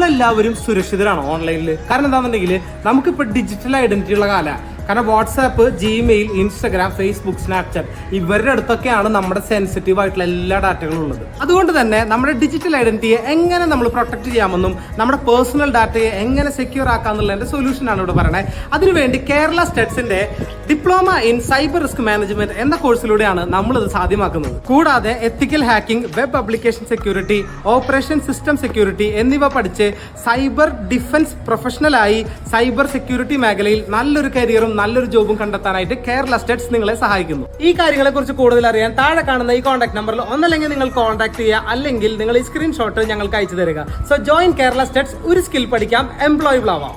നമ്മളെല്ലാവരും സുരക്ഷിതരാണോ ഓൺലൈനിൽ? കാരണം എന്താണെന്നുണ്ടെങ്കിൽ നമുക്കിപ്പോൾ ഡിജിറ്റൽ ഐഡന്റിറ്റി ഉള്ള കാലം. കാരണം WhatsApp, Gmail, Instagram, Facebook, Snapchat ഇവരുടെ അടുത്തൊക്കെയാണ് നമ്മുടെ സെൻസിറ്റീവ് ആയിട്ടുള്ള എല്ലാ ഡാറ്റകളും ഉള്ളത്. അതുകൊണ്ട് തന്നെ നമ്മുടെ ഡിജിറ്റൽ ഐഡന്റിറ്റിയെ എങ്ങനെ നമ്മൾ പ്രൊട്ടക്ട് ചെയ്യാമെന്നും നമ്മുടെ പേഴ്സണൽ ഡാറ്റയെ എങ്ങനെ സെക്യൂർ ആക്കാന്നുള്ളതിന്റെ സൊല്യൂഷനാണ് ഇവിടെ പറയുന്നത്. അതിനുവേണ്ടി കേരള സ്റ്റേറ്റ്സിന്റെ diploma in cyber risk management എന്ന കോഴ്സിലൂടെയാണ് നമ്മളിത് സാധ്യമാക്കുന്നത്. കൂടാതെ ethical hacking, web application security, operation system security എന്നിവ പഠിച്ച് സൈബർ ഡിഫൻസ് പ്രൊഫഷണലായി സൈബർ സെക്യൂരിറ്റി മേഖലയിൽ നല്ലൊരു കരിയറും നല്ലൊരു ജോബും കണ്ടെത്താനായിട്ട് കേരള സ്റ്റേറ്റ്സ് നിങ്ങളെ സഹായിക്കുന്നു. ഈ കാര്യങ്ങളെ കുറിച്ച് കൂടുതൽ അറിയാൻ താഴെ കാണുന്ന ഈ കോൺടാക്ട് നമ്പറിൽ ഒന്നല്ലെങ്കിൽ നിങ്ങൾ കോൺടാക്ട് ചെയ്യുക, അല്ലെങ്കിൽ നിങ്ങൾ ഈ സ്ക്രീൻഷോട്ട് ഞങ്ങൾക്ക് അയച്ചു തരിക. So join Kerala States. ഒരു സ്കിൽ പഠിക്കാം, എംപ്ലോയബിൾ ആവാം.